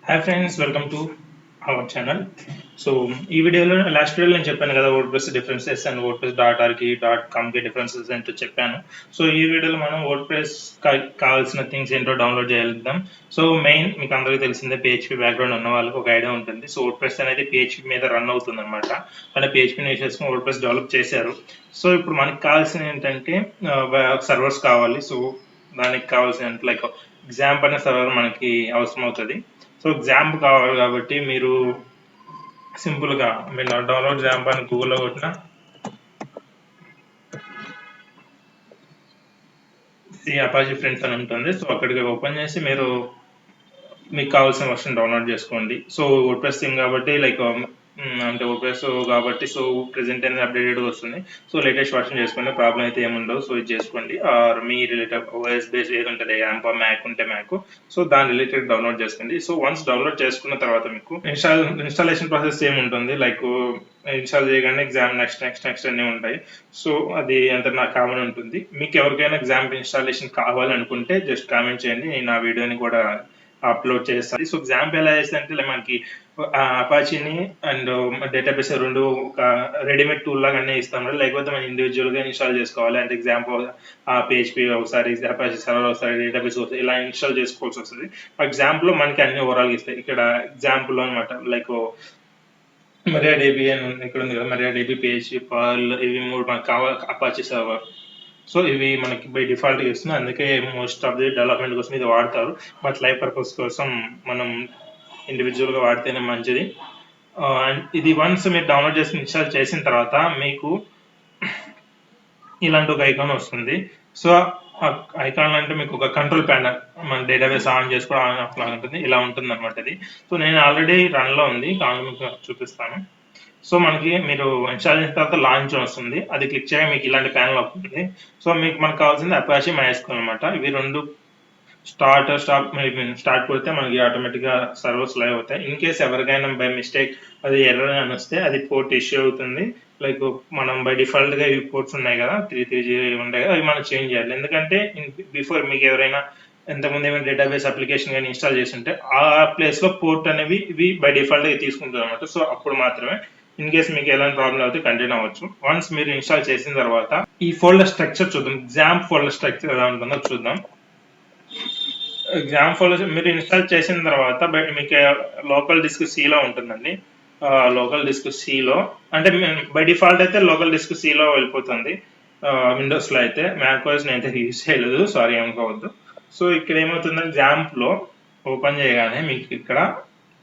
Hi friends, welcome to our channel. So ఈ వీడియోలో last వీడియోలో నేను చెప్పాను కదా WordPress differences and WordPress .com కి డిఫరెన్సెస్ ఏంటో చెప్పాను. సో ఈ వీడియోలో మనం వర్డ్ప్రెస్ కావాల్సిన థింగ్స్ ఏంటో డౌన్లోడ్ చేద్దాం. సో మెయిన్ మీకు అందరికీ తెలిసిందే పిహెచ్పి బ్యాక్గ్రౌండ్ ఉన్న వాళ్ళకి ఒక ఐడియా ఉంటుంది. సో వర్డ్ప్రెస్ అనేది పిహెచ్పి మీద రన్ అవుతుంది అనమాట. అంటే పిహెచ్పిని యూస్ చేసుకుని వర్డ్ప్రెస్ డెవలప్ చేశారు. సో ఇప్పుడు మనకి కావాల్సిన ఏంటంటే సర్వర్స్ కావాలి. సో దానికి కావాల్సిన లైక్ XAMPP అనే సర్వర్ మనకి అవసరం అవుతుంది. సో XAMPP కావాలి కాబట్టి మీరు సింపుల్గా మీరు డౌన్లోడ్ XAMPP అని గూగుల్లో కొట్టిన అపాచీ ఫ్రెండ్స్ అని ఉంటుంది. సో అక్కడికి ఓపెన్ చేసి మీరు మీకు కావాల్సిన వర్షన్ డౌన్లోడ్ చేసుకోండి. సో వర్డ్ప్రెస్ థీమ్ కాబట్టి లైక్ అంటే వర్డ్ప్రెస్ కాబట్టి సో ప్రెసెంట్ అనేది అప్డేటెడ్ వస్తుంది. సో లేటెస్ట్ వర్షన్ చేసుకోండి, ప్రాబ్లం అయితే ఏముండవు. సో ఇది చేసుకోండి. ఆర్ మీ రిలేటెడ్ ఓఎస్ బేస్ ఏది ఉంటుంది, యాంప్ మ్యాక్ ఉంటే మ్యాక్, సో దాని రిలేటెడ్ డౌన్లోడ్ చేసుకోండి. సో వన్స్ డౌన్లోడ్ చేసుకున్న తర్వాత మీకు ఇన్స్టాలేషన్ ప్రాసెస్ ఏమి ఉంటుంది, లైక్ ఇన్స్టాల్ చేయగానే ఎగ్జామ్ నెక్స్ట్ అన్నీ ఉంటాయి. సో అది అంత నాకు కామన్ ఉంటుంది. మీకు ఎవరికైనా ఎగ్జామ్ ఇన్స్టాలేషన్ కావాలనుకుంటే జస్ట్ కామెంట్ చేయండి, నేను ఆ వీడియోని కూడా అప్లోడ్ చేస్తాను. సో ఎగ్జాంపుల్ ఎలా చేస్తే అంటే మనకి అపాచీని అండ్ డేటాబేస్ రెండు ఒక రెడీమేడ్ టూల్ లాగా అన్నీ ఇస్తాం, లేకపోతే మనం ఇండివిజువల్ గా ఇన్స్టాల్ చేసుకోవాలి. అంటే ఎగ్జాంపుల్ పిహెచ్పి ఒకసారి, అపాచీ సర్వర్ ఒకసారి, డేటాబేస్ ఒకసారి ఇలా ఇన్స్టాల్ చేసుకోవాల్సి వస్తుంది. ఎగ్జాంపుల్ మనకి అన్ని ఓవరాల్ ఇస్తాయి. ఇక్కడ ఎగ్జాంపుల్ అనమాట లైక్ MariaDB అని ఇక్కడ ఉంది కదా, MariaDB, పిహెచ్పి, పర్ల్, ఇవి మూడు మనకు కావాలి. అపాచీ సర్వర్, సో ఇవి మనకి బై డిఫాల్ట్ ఇస్తున్నాయి. అందుకే మోస్ట్ ఆఫ్ ది డెవలప్మెంట్ కోసం ఇది వాడతారు. బట్ లైవ్ పర్పస్ కోసం మనం ఇండివిజువల్గా వాడితేనే మంచిది. అండ్ ఇది వన్స్ మీరు డౌన్లోడ్ చేసి ఇన్స్టాల్ చేసిన తర్వాత మీకు ఇలాంటి ఒక ఐకాన్ వస్తుంది. సో ఐకాన్ అంటే మీకు ఒక కంట్రోల్ ప్యానల్, మన డేటాబేస్ ఆన్ చేసుకోవడం ఆన్ ఆఫ్ లాగా ఉంటుంది, ఇలా ఉంటుంది అనమాట ఇది. సో నేను ఆల్రెడీ రన్లో ఉంది, కావాలి మీకు చూపిస్తాను. సో మనకి మీరు ఇన్స్టాల్ చేసిన తర్వాత లాంచ్ వస్తుంది, అది క్లిక్ చేయగా మీకు ఇలాంటి ప్యానల్ వస్తుంది. సో మనకు కావాల్సింది అపాచీ, MySQL అనమాట. ఇవి రెండు స్టార్ట్ కొడితే మనకి ఆటోమేటిక్గా సర్వర్స్ లైవ్ అవుతాయి. ఇన్ కేస్ ఎవరికైనా బై మిస్టేక్ అది ఎర్రర్ అని వస్తే అది పోర్ట్ ఇష్యూ అవుతుంది. లైక్ మనం బై డిఫాల్ట్గా ఇవి పోర్ట్స్ ఉన్నాయి కదా, 330 ఉంటాయి కదా, అవి మనం చేంజ్ చేయాలి. ఎందుకంటే బిఫోర్ మీకు ఎవరైనా ఎంతమంది ఏమైనా డేటాబేస్ అప్లికేషన్ కానీ ఇన్స్టాల్ చేస్తుంటే ఆ ప్లేస్లో పోర్ట్ అనేవి ఇవి బై డిఫాల్ట్గా తీసుకుంటారు అనమాట. సో అప్పుడు మాత్రమే ఇన్ కేస్ మీకు ఎలాంటి ప్రాబ్లం అయితే కంటిన్యూ అవ్వచ్చు. వన్స్ మీరు ఇన్స్టాల్ చేసిన తర్వాత ఈ ఫోల్డర్ స్ట్రక్చర్ చూద్దాం. XAMPP ఫోల్డర్ స్ట్రక్చర్ ఎలా ఉంటుందో చూద్దాం. ఫోల్డర్ మీరు ఇన్స్టాల్ చేసిన తర్వాత బయట మీకు లోకల్ డిస్క్ సిలో ఉంటుందండి. లోకల్ డిస్క్ సిలో అంటే బై డిఫాల్ట్ అయితే లోకల్ డిస్క్ సిలో వెళ్ళిపోతుంది విండోస్లో. అయితే మ్యాక్ఓఎస్ నేనైతే యూజ్ చేయలేదు, సారీ అనుకోవద్దు. సో ఇక్కడ ఏమవుతుందంటే XAMPPలో ఓపెన్ చేయగానే మీకు ఇక్కడ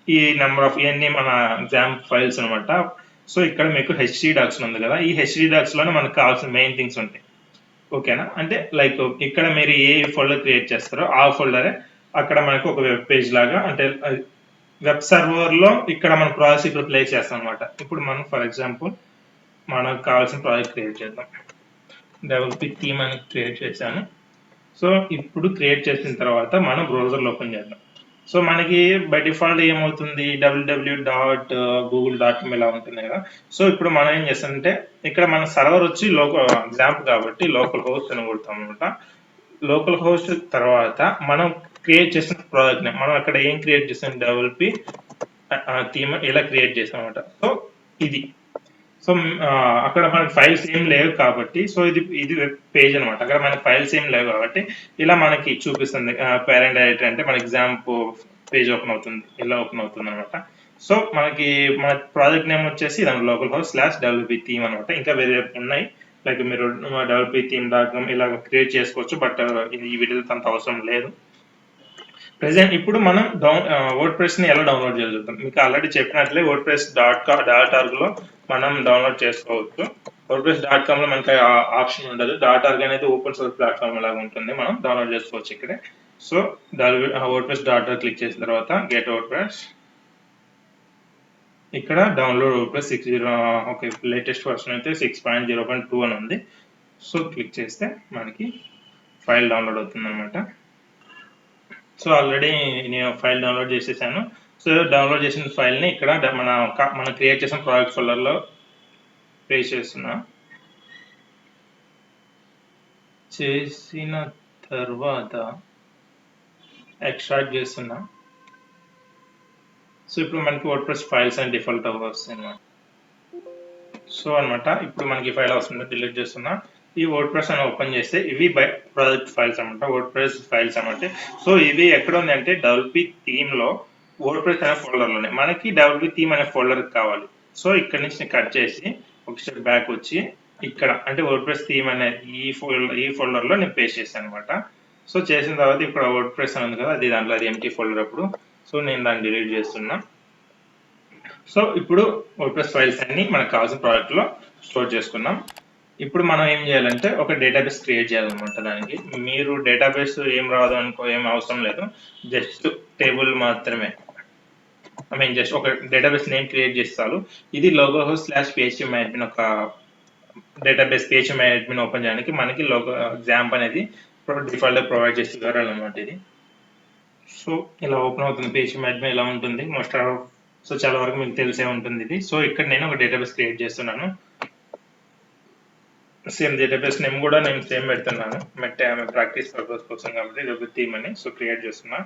ఈ నెంబర్ ఆఫ్ ఇవన్నీ మన XAMPP ఫైల్స్ అనమాట. సో ఇక్కడ మీకు హెచ్డి డాక్స్ ఉంది కదా, ఈ హెచ్డి డాక్స్లోనే మనకు కావాల్సిన మెయిన్ థింగ్స్ ఉంటాయి. ఓకేనా, అంటే లైక్ ఇక్కడ మీరు ఏ ఫోల్డర్ క్రియేట్ చేస్తారో ఆ ఫోల్డరే అక్కడ మనకు ఒక వెబ్ పేజ్ లాగా, అంటే వెబ్ సర్వర్ లో ఇక్కడ మన ప్రాజెక్ట్ ఇక్కడ ప్లే చేస్తాం అనమాట. ఇప్పుడు మనం ఫర్ ఎగ్జాంపుల్ మనకు కావాల్సిన ప్రాజెక్ట్ క్రియేట్ చేద్దాం. WP థీమ్ అని క్రియేట్ చేశాను. సో ఇప్పుడు క్రియేట్ చేసిన తర్వాత మనం బ్రౌజర్లో ఓపెన్ చేద్దాం. సో మనకి బై డిఫాల్ట్ ఏమవుతుంది, www.google.com ఇలా ఉంటుంది కదా. సో ఇప్పుడు మనం ఏం చేస్తామంటే ఇక్కడ మన సర్వర్ వచ్చి లోకల్ ఎగ్జాంపుల్ కాబట్టి లోకల్ హోస్ట్ అని కొడతాం అనమాట. లోకల్ హోస్ట్ తర్వాత మనం క్రియేట్ చేసిన ప్రాజెక్ట్ మనం అక్కడ ఏం క్రియేట్ చేస్తాం, WP థీమ్ ఇలా క్రియేట్ చేస్తాం అనమాట. సో ఇది సో అక్కడ మనకి ఫైల్స్ ఏం లేవు కాబట్టి, సో ఇది వెబ్ పేజ్ అనమాట. అక్కడ మనకి ఫైల్స్ ఏం లేవు కాబట్టి ఇలా మనకి చూపిస్తుంది. పేరెంట్ డైరెక్టరీ అంటే మన ఎగ్జాంపుల్ పేజ్ ఓపెన్ అవుతుంది, ఇలా ఓపెన్ అవుతుంది అనమాట. సో మనకి మన ప్రాజెక్ట్ నేమ్ వచ్చేసి లోకల్ హౌస్ /WP థీమ్ అనమాట. ఇంకా వేరే ఉన్నాయి, లైక్ మీరు WP theme.com ఇలా క్రియేట్ చేసుకోవచ్చు. బట్ ఈ వీడియోలో అంత అవసరం లేదు. ప్రెసెంట్ ఇప్పుడు మనం వర్డ్ ప్రెస్ ని ఎలా డౌన్లోడ్ చేద్దాం. మీకు ఆల్రెడీ చెప్పినట్లే WordPress.org లో మనం డౌన్లోడ్ చేసుకోవచ్చు. WordPress.com లో మనకి ఆప్షన్ ఉండదు. .org అనేది ఓపెన్ సోర్స్ ప్లాట్ఫామ్ లాగా ఉంటుంది, మనం డౌన్లోడ్ చేసుకోవచ్చు ఇక్కడే. సో WordPress.org క్లిక్ చేసిన తర్వాత గెట్ WordPress, ఇక్కడ download WordPress 6.0, okay latest version అయితే 6.0.2 అని ఉంది. సో క్లిక్ చేస్తే మనకి ఫైల్ డౌన్లోడ్ అవుతుంది అనమాట. సో ఆల్రెడీ నేను ఫైల్ డౌన్లోడ్ చేసేసాను. సో డౌన్లోడ్ చేసిన ఫైల్ని ఇక్కడ మనం క్రియేట్ చేసిన ప్రాజెక్ట్ ఫోల్డర్లో పేస్ట్ చేస్తున్నా. చేసిన తర్వాత ఎక్స్ట్రాక్ట్ చేస్తున్నా. సో ఇప్పుడు మనకి వర్డ్ప్రెస్ ఫైల్స్ అని డిఫాల్ట్ వస్తాయి అనమాట. సో అనమాట ఇప్పుడు మనకి ఫైల్ వస్తుంది, డిలీట్ చేస్తున్నా. ఈ వర్డ్ప్రెస్ అని ఓపెన్ చేస్తే ఇవి బై ప్రాజెక్ట్ ఫైల్స్ అనమాట, వర్డ్ప్రెస్ ఫైల్స్ అనమాట. సో ఇవి ఎక్కడ ఉంది అంటే డబ్ల్యూపీ థీమ్ లో వర్డ్ప్రెస్ అనే ఫోల్డర్ లోనే మనకి డబ్ల్యూపీ థీమ్ అనే ఫోల్డర్ కావాలి. సో ఇక్కడ నుంచి కట్ చేసి ఒక స్టెప్ బ్యాక్ వచ్చి ఇక్కడ అంటే వర్డ్ప్రెస్ థీమ్ అనే ఈ ఫోల్డర్ లో నేను పేస్ట్ చేశాను అనమాట. సో చేసిన తర్వాత ఇప్పుడు వర్డ్ప్రెస్ అని ఉంది కదా, అది దాంట్లో అది ఎంటీ ఫోల్డర్ అప్పుడు. సో నేను దాన్ని డిలీట్ చేస్తున్నా. సో ఇప్పుడు వర్డ్ప్రెస్ ఫైల్స్ అన్ని మనకు కావాల్సిన ప్రాజెక్ట్ లో స్టోర్ చేసుకున్నాం. ఇప్పుడు మనం ఏం చేయాలంటే ఒక డేటాబేస్ క్రియేట్ చేయాలన్నమాట. దానికి మీరు డేటాబేస్ ఏం రాదు అనుకో, ఏం అవసరం లేదు, జస్ట్ టేబుల్ మాత్రమే. ఐ మీన్ జస్ట్ ఒక డేటాబేస్ నేమ్ క్రియేట్ చేస్తారు. ఇది లోగో /php admin ఒక డేటాబేస్ php admin ఓపెన్ చేయడానికి మనకి లోగో XAMPP అనేది డిఫాల్ట్ ప్రొవైడ్ చేస్తున్నారు అన్నమాట ఇది. సో ఇలా ఓపెన్ అవుతుంది php admin, ఇలా ఉంటుంది మోస్ట్ ఆఫ్. సో చాలా వరకు మీకు తెలిసే ఉంటుంది ఇది. సో ఇక్కడ నేను ఒక డేటాబేస్ క్రియేట్ చేస్తున్నాను. సేమ్ డేటాబేస్ నేమ్ కూడా నేను సేమ్ పెడుతున్నాను, ప్రాక్టీస్ పర్పస్ కోసం కాబట్టి ఇది థీమ్ అని. సో క్రియేట్ చేస్తున్నా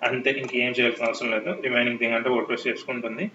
అంతే, ఇంకేం చేయాల్సిన అవసరం లేదు. రిమైనింగ్ థింగ్ అంటే వర్డ్ప్రెస్ చేసుకుంటుంది.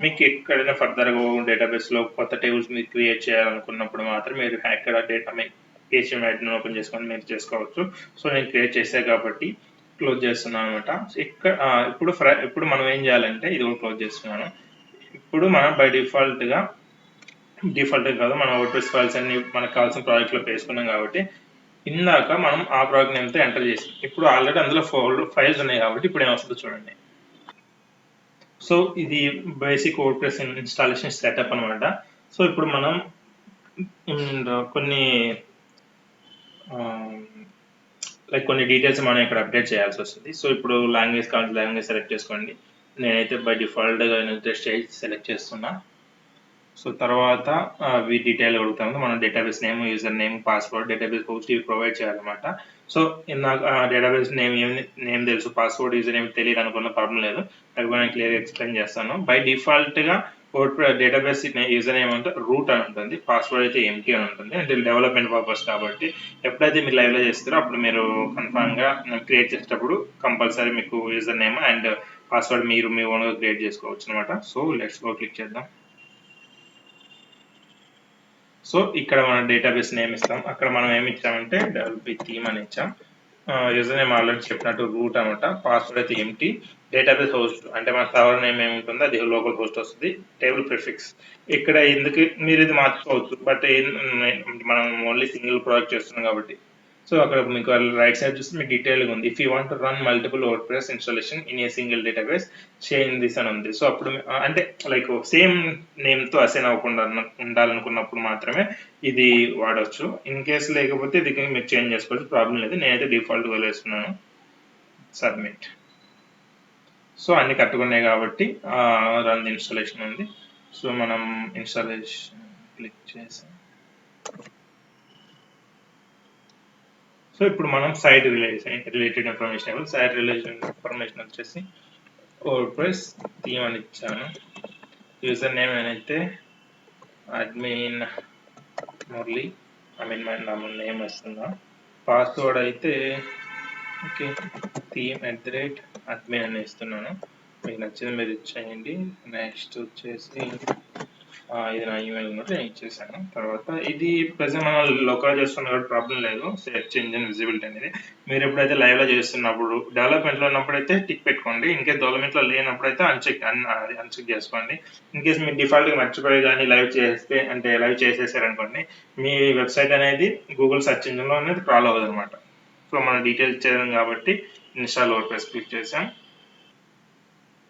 మీకు ఎక్కడైనా ఫర్దర్గా డేటాబేస్ లో కొత్త టేబుల్స్ మీరు క్రియేట్ చేయాలనుకున్నప్పుడు మాత్రం మీరు hacker data php admin open చేసుకొని మీరు చేసుకోవచ్చు. సో నేను క్రియేట్ చేసా కాబట్టి క్లోజ్ చేస్తున్నాను అనమాట. ఇప్పుడు మనం ఏం చేయాలంటే ఇది కూడా క్లోజ్ చేస్తున్నాను. ఇప్పుడు మనం బై డిఫాల్ట్ కాదు, మనం వర్డ్ప్రెస్ ఫైల్స్ అన్ని మనకు కావాల్సిన ప్రాజెక్ట్ లో వేసుకున్నాం కాబట్టి ఇందాక మనం ఆ ప్రాజెక్ట్ నేమ్ తో ఎంటర్ చేసాం. ఇప్పుడు ఆల్రెడీ అందులో ఫైల్స్ ఉన్నాయి కాబట్టి ఇప్పుడు ఏమొస్తుందో చూడండి. సో ఇది బేసిక్ వర్డ్ప్రెస్ ఇన్స్టాలేషన్ సెటప్ అనమాట. సో ఇప్పుడు మనం కొన్ని కొన్ని డీటెయిల్స్ మనం ఇక్కడ అప్డేట్ చేయాల్సి వస్తుంది. సో ఇప్పుడు లాంగ్వేజ్ కావాలి, లాంగ్వేజ్ సెలెక్ట్ చేసుకోండి. నేనైతే బై డిఫాల్ట్ గా సెలెక్ట్ చేస్తున్నా. సో తర్వాత డీటెయిల్ అడుగుతాము, మనం database name, user name, password, database host ఇవి ప్రొవైడ్ చేయాలన్నమాట. సో ఇందాక డేటాబేస్ నేమ్ తెలుసు, పాస్వర్డ్ యూజర్ నేమ్ తెలియదు అనుకున్న ప్రాబ్లం లేదు, అవి నేను క్లియర్ ఎక్స్ప్లెయిన్ చేస్తాను. బై డిఫాల్ట్ గా డేటాబేస్ యూజర్ నేమ్ అంటే రూట్ అని ఉంటుంది, పాస్వర్డ్ అయితే ఎంటీ అని ఉంటుంది. అంటే డెవలప్మెంట్ పర్పస్ కాబట్టి ఎప్పుడైతే మీరు లైవ్ లో చేస్తారో అప్పుడు మీరు కన్ఫర్మ్ గా క్రియేట్ చేసేటప్పుడు కంపల్సరీ మీకు యూజర్ నేమ్ అండ్ పాస్వర్డ్ మీరు మీ ఓన్ గా క్రియేట్ చేసుకోవచ్చు అనమాట. సో లెట్స్ గో క్లిక్ చేద్దాం. సో ఇక్కడ మనం డేటాబేస్ నేమ్ ఇస్తాం, అక్కడ మనం ఏమి ఇచ్చామంటే డబ్ల్యూపీ థీమ్ అని ఇచ్చాం. యూజర్ నేమ్ ఆల్రెడీ చెప్పినట్టు రూట్ అనమాట, పాస్వర్డ్ అయితే ఎంటీ, డేటాబేస్ హోస్ట్ అంటే మన సర్వర్ నేమ్ ఏముంటుందో అది లోకల్ హోస్ట్ వస్తుంది, టేబుల్ ప్రిఫిక్స్. ఇక్కడ ఎందుకు మీరు ఇది మార్చుకోవచ్చు, బట్ మనం ఓన్లీ సింగిల్ ప్రాజెక్ట్ చేస్తున్నాం కాబట్టి. సో అక్కడ మీకు రైట్ సైడ్ చూస్తే మీకు డీటెయిల్గా ఉంది. If you want to run multiple WordPress installation in a single database change this అని ఉంది. సో అప్పుడు అంటే సేమ్ నేమ్ తో అసైన్ అవ్వకుండా ఉండాలనుకున్నప్పుడు మాత్రమే ఇది వాడచ్చు. ఇన్ కేస్ లేకపోతే ఇది మీరు చేంజ్ చేసుకోవచ్చు, ప్రాబ్లం లేదు. నేనైతే డిఫాల్ట్ వదిలేస్తున్నాను, సబ్మిట్. సో అన్ని కట్టుకున్నాయి కాబట్టి రన్ ఇన్స్టాలేషన్ ఉంది. సో మనం ఇన్స్టాలేషన్ క్లిక్ చేసాం. సో ఇప్పుడు మనం site related information site related information వచ్చేసి వర్డ్ప్రెస్ థీమ్ అని ఇచ్చాను. యూజర్ నేమ్ అయితే అడ్మిన్ మురళి, నా నేమ్ ఇస్తున్నా. పాస్వర్డ్ అయితే ఓకే థీమ్ @admin అని ఇస్తున్నాను. మీకు నచ్చింది మీరు ఇచ్చేయండి. నెక్స్ట్ వచ్చేసి ఇది నా ఈమెయిల్ కూడా నేను ఇచ్చేసాను. తర్వాత ఇది ప్రెసెంట్ మనం లోకల్ చేస్తున్న కాబట్టి ప్రాబ్లం లేదు, సెర్చ్ ఇంజిన్ విజిబిలిటీ అనేది. మీరు ఎప్పుడైతే లైవ్ లో చేస్తున్నప్పుడు డెవలప్మెంట్ లో ఉన్నప్పుడైతే టిక్ పెట్టుకోండి, ఇన్ కేస్ డెవలప్మెంట్ లో లేనప్పుడైతే అన్చెక్ చేసుకోండి. ఇన్ కేస్ మీరు డిఫాల్ట్ గా మర్చిపోయి కానీ లైవ్ చేసేసారనుకోండి, మీ వెబ్సైట్ అనేది గూగుల్ సెర్చ్ ఇంజిన్ లో అనేది క్రాల్ అవ్వదు అనమాట. సో మనం డీటెయిల్స్ ఇచ్చేదాం కాబట్టి ఇన్స్టాల్ వర్డ్ప్రెస్ క్లిక్ చేసాం.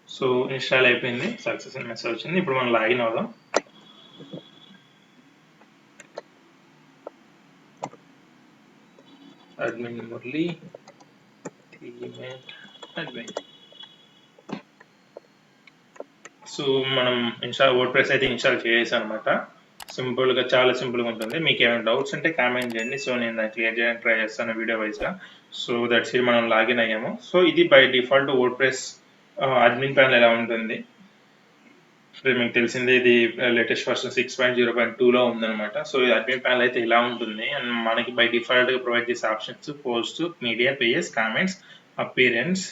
సో ఇన్స్టాల్ అయిపోయింది, సక్సెస్ అని మెసేజ్ వచ్చింది. ఇప్పుడు మనం లాగిన్ అవుదాం. Admin Murali admin. సో మనం వర్డ్ప్రెస్ అయితే ఇన్స్టాల్ చేసాం అనమాట. సింపుల్ గా, చాలా సింపుల్ గా ఉంటుంది. మీకు ఏమైనా డౌట్స్ ఉంటే కామెంట్ చేయండి, సో నేను దాన్ని క్లియర్ చేయడానికి ట్రై చేస్తాను వీడియో వైజ్ గా. సో దట్స్ ఇట్, మనం లాగిన్ అయ్యాము. సో ఇది by default WordPress admin panel ఎలా ఉంటుంది. మీకు తెలిసిందే, ఇది లేటెస్ట్ వర్షన్ 6.0.2 లో ఉందన్నమాట. సో ఈ అడ్మిన్ ప్యానల్ అయితే ఇలా ఉంటుంది. అండ్ మనకి బై డిఫాల్ట్ గా ప్రొవైడ్ చేసే options post, media, pages, comments, appearance,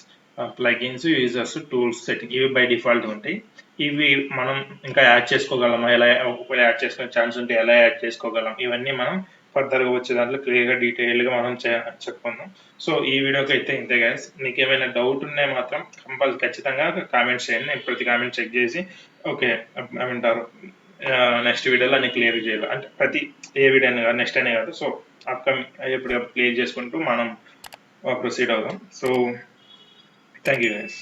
plugins, users, tools, setting ఇవి బై డిఫాల్ట్ ఉంటాయి. ఇవి మనం ఇంకా యాడ్ చేసుకోగలమా, ఎలా ఒకవేళ యాడ్ చేసుకునే ఛాన్స్ ఉంటే ఎలా యాడ్ చేసుకోగలం, ఇవన్నీ మనం ఫర్దర్గా వచ్చే దాంట్లో క్లియర్గా డీటెయిల్గా మనం చెప్పుకుందాం. సో ఈ వీడియోకి అయితే ఇంతే గైస్. మీకు ఏమైనా డౌట్ ఉంటే మాత్రం ఖచ్చితంగా కామెంట్స్ చేయండి. నేను ప్రతి కామెంట్ చెక్ చేసి ఓకే ఏమంటారు నెక్స్ట్ వీడియోలో అన్ని క్లియర్ చేయాలి. అంటే ప్రతి ఏ వీడియో అనే కాదు, నెక్స్ట్ అనే కాదు. సో అప్కమింగ్ ఎప్పుడు క్లియర్ చేసుకుంటూ మనం ప్రొసీడ్ అవుదాం. So thank you guys.